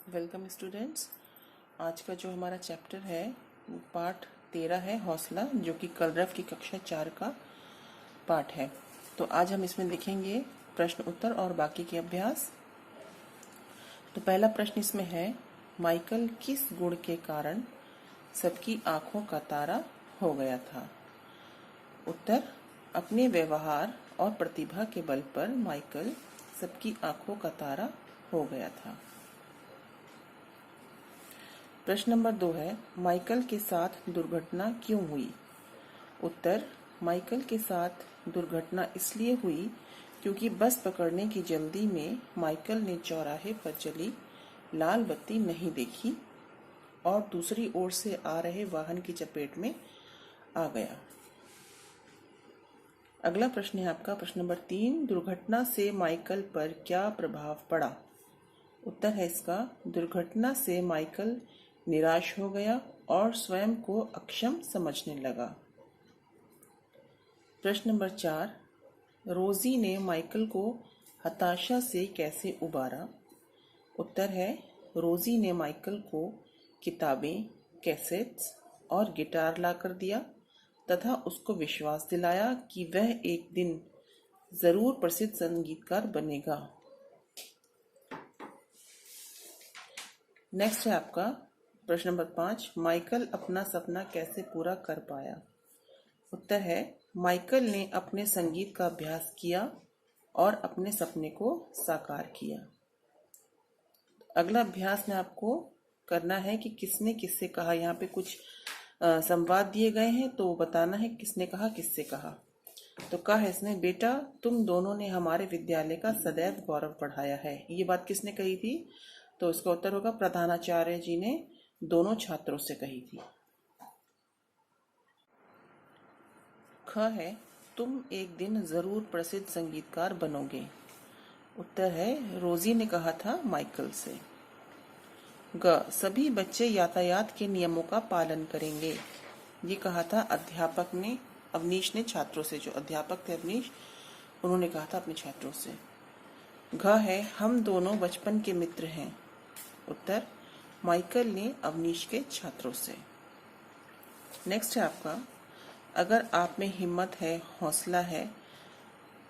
Welcome students. आज का जो हमारा चैप्टर है वो पाठ 13 है, हौसला, जो कि कलरव की कक्षा 4 का पाठ है। तो आज हम इसमें देखेंगे प्रश्न उत्तर और बाकी के अभ्यास। तो पहला प्रश्न इसमें है, माइकल किस गुण के कारण सबकी आंखों का तारा हो गया था? उत्तर, अपने व्यवहार और प्रतिभा के बल पर माइकल सबकी आंखों का तारा हो गया था। प्रश्न नंबर 2 है, माइकल के साथ दुर्घटना क्यों हुई? उत्तर, माइकल के साथ दुर्घटना इसलिए हुई क्योंकि बस पकड़ने की जल्दी में माइकल ने चौराहे पर चली लाल बत्ती नहीं देखी और दूसरी ओर से आ रहे वाहन की चपेट में आ गया। अगला प्रश्न है आपका प्रश्न नंबर 3, दुर्घटना से माइकल पर क्या प्रभाव पड़ा? उत्तर है इसका, दुर्घटना से माइकल निराश हो गया और स्वयं को अक्षम समझने लगा। प्रश्न नंबर 4, रोजी ने माइकल को हताशा से कैसे उबारा? उत्तर है, रोजी ने माइकल को किताबें, कैसेट्स और गिटार लाकर दिया तथा उसको विश्वास दिलाया कि वह एक दिन जरूर प्रसिद्ध संगीतकार बनेगा। नेक्स्ट है आपका प्रश्न नंबर 5, माइकल अपना सपना कैसे पूरा कर पाया? उत्तर है, माइकल ने अपने संगीत का अभ्यास किया और अपने सपने को साकार किया। अगला अभ्यास में आपको करना है कि किसने किससे कहा। यहाँ पे कुछ संवाद दिए गए हैं तो बताना है किसने कहा किससे कहा। तो कहा है इसने, बेटा तुम दोनों ने हमारे विद्यालय का सदैव गौरव बढ़ाया है। ये बात किसने कही थी? तो इसका उत्तर होगा, प्रधानाचार्य जी ने दोनों छात्रों से कही थी। ख है, तुम एक दिन जरूर प्रसिद्ध संगीतकार बनोगे। उत्तर है, रोजी ने कहा था माइकल से। ग, सभी बच्चे यातायात के नियमों का पालन करेंगे। ये कहा था अध्यापक ने, अवनीश ने छात्रों से। जो अध्यापक थे अवनीश, उन्होंने कहा था अपने छात्रों से। घ है, हम दोनों बचपन के मित्र हैं। उत्तर, माइकल ने अवनीश के छात्रों से। नेक्स्ट है आपका, अगर आप में हिम्मत है, हौसला है,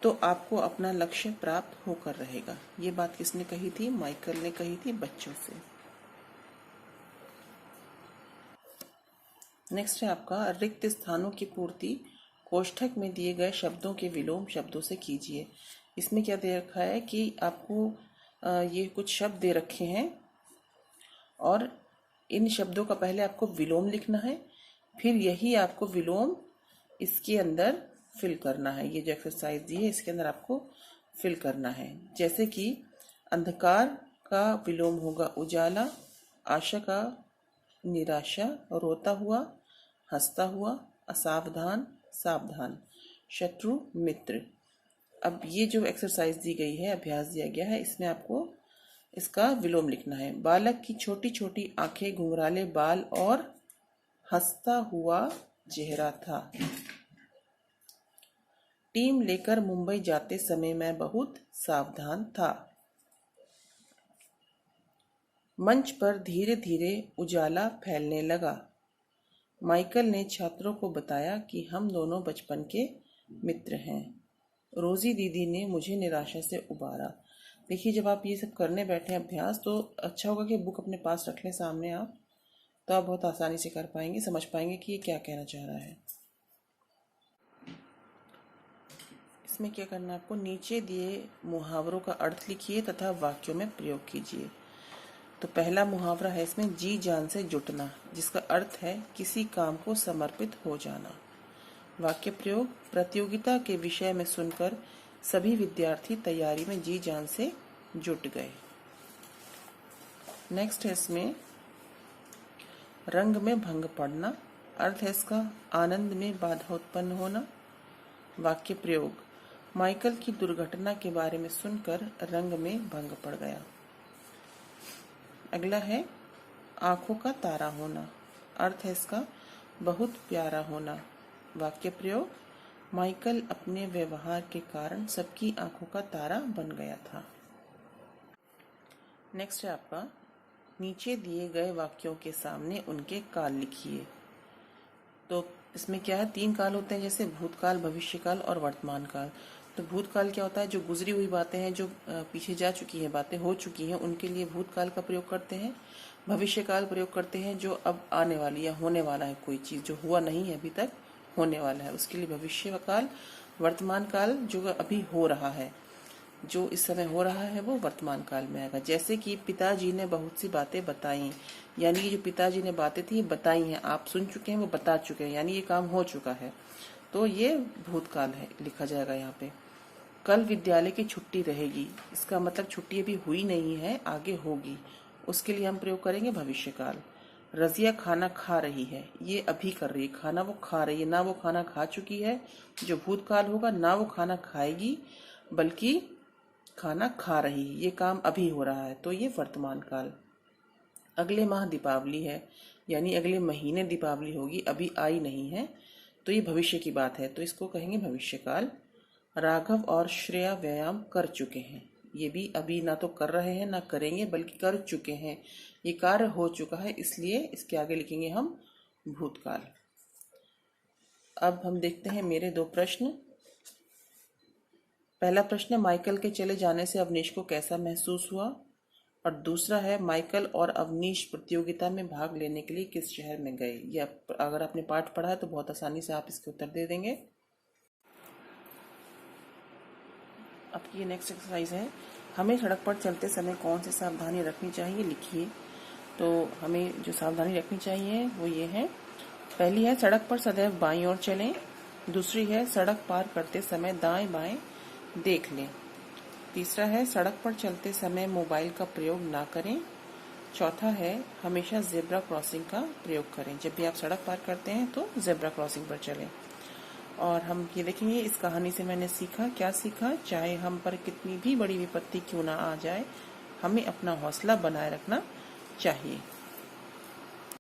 तो आपको अपना लक्ष्य प्राप्त होकर रहेगा। ये बात किसने कही थी? माइकल ने कही थी बच्चों से। नेक्स्ट है आपका, रिक्त स्थानों की पूर्ति कोष्ठक में दिए गए शब्दों के विलोम शब्दों से कीजिए। इसमें क्या दे रखा है कि आपको ये कुछ शब्द दे रखे हैं और इन शब्दों का पहले आपको विलोम लिखना है, फिर यही आपको विलोम इसके अंदर फिल करना है। ये जो एक्सरसाइज दी है इसके अंदर आपको फिल करना है। जैसे कि अंधकार का विलोम होगा उजाला, आशा का निराशा, रोता हुआ हंसता हुआ, असावधान सावधान, शत्रु मित्र। अब ये जो एक्सरसाइज दी गई है, अभ्यास दिया गया है, इसमें आपको इसका विलोम लिखना है। बालक की छोटी छोटी आंखें, घुंघराले बाल और हंसता हुआ चेहरा था। टीम लेकर मुंबई जाते समय मैं बहुत सावधान था। मंच पर धीरे धीरे उजाला फैलने लगा। माइकल ने छात्रों को बताया कि हम दोनों बचपन के मित्र हैं। रोजी दीदी ने मुझे निराशा से उबारा। देखिए, जब आप ये सब करने बैठे अभ्यास, तो अच्छा होगा कि बुक अपने पास रख लें सामने आप, तो आप बहुत आसानी से कर पाएंगे, समझ पाएंगे कि ये क्या कहना चाह रहा है। इसमें क्या करना है आपको, नीचे दिए मुहावरों का अर्थ लिखिए तथा वाक्यों में प्रयोग कीजिए। तो पहला मुहावरा है इसमें, जी जान से जुटना, जिसका अर्थ है किसी काम को समर्पित हो जाना। वाक्य प्रयोग, प्रतियोगिता के विषय में सुनकर सभी विद्यार्थी तैयारी में जी जान से जुट गए। नेक्स्ट है इसमें, रंग में भंग पड़ना, अर्थ है इसका आनंद में बाधा उत्पन्न होना। वाक्य प्रयोग, माइकल की दुर्घटना के बारे में सुनकर रंग में भंग पड़ गया। अगला है आंखों का तारा होना, अर्थ है इसका बहुत प्यारा होना। वाक्य प्रयोग, माइकल अपने व्यवहार के कारण सबकी आंखों का तारा बन गया था। नेक्स्ट है आपका नीचे दिए गए वाक्यों के सामने उनके काल लिखिए। तो इसमें क्या है, 3 काल होते हैं, जैसे भूतकाल, भविष्यकाल और वर्तमान काल। तो भूतकाल क्या होता है, जो गुजरी हुई बातें हैं, जो पीछे जा चुकी हैं, बातें हो चुकी हैं, उनके लिए भूतकाल का प्रयोग करते हैं। भविष्यकाल प्रयोग करते हैं जो अब आने वाली या होने वाला है, कोई चीज़ जो हुआ नहीं है अभी तक, होने वाला है, उसके लिए भविष्यकाल। वर्तमान काल जो अभी हो रहा है, जो इस समय हो रहा है, वो वर्तमान काल में आएगा। जैसे कि पिताजी ने बहुत सी बातें बताई, यानी कि जो पिताजी ने बातें थी बताई हैं, आप सुन चुके हैं, वो बता चुके हैं, यानी ये काम हो चुका है, तो ये भूतकाल है, लिखा जाएगा यहाँ पे। कल विद्यालय की छुट्टी रहेगी, इसका मतलब छुट्टी अभी हुई नहीं है, आगे होगी, उसके लिए हम प्रयोग करेंगे भविष्यकाल। रजिया खाना खा रही है, ये अभी कर रही है, खाना वो खा रही है, ना वो खाना खा चुकी है जो भूतकाल होगा, ना वो खाना खाएगी, बल्कि खाना खा रही है, ये काम अभी हो रहा है, तो ये वर्तमान काल। अगले माह दीपावली है, यानी अगले महीने दीपावली होगी, अभी आई नहीं है, तो ये भविष्य की बात है, तो इसको कहेंगे भविष्यकाल। राघव और श्रेया व्यायाम कर चुके हैं, ये भी अभी ना तो कर रहे हैं ना करेंगे, बल्कि कर चुके हैं, ये कार्य हो चुका है, इसलिए इसके आगे लिखेंगे हम भूतकाल। अब हम देखते हैं मेरे 2 प्रश्न। पहला प्रश्न है, माइकल के चले जाने से अवनीश को कैसा महसूस हुआ, और दूसरा है, माइकल और अवनीश प्रतियोगिता में भाग लेने के लिए किस शहर में गए। ये अगर आपने पाठ पढ़ा है तो बहुत आसानी से आप इसके उत्तर दे देंगे। आपकी ये नेक्स्ट एक्सरसाइज है, हमें सड़क पर चलते समय कौन सी सावधानी रखनी चाहिए, लिखिए। तो हमें जो सावधानी रखनी चाहिए वो ये है, पहली है सड़क पर सदैव बाईं ओर चलें, दूसरी है सड़क पार करते समय दाएं बाएं देख लें, तीसरा है सड़क पर चलते समय मोबाइल का प्रयोग ना करें, चौथा है हमेशा जेब्रा क्रॉसिंग का प्रयोग करें, जब भी आप सड़क पार करते हैं तो जेब्रा क्रॉसिंग पर चलें। और हम ये देखेंगे इस कहानी से मैंने सीखा, क्या सीखा, चाहे हम पर कितनी भी बड़ी विपत्ति क्यों ना आ जाए, हमें अपना हौसला बनाए रखना चाहिए।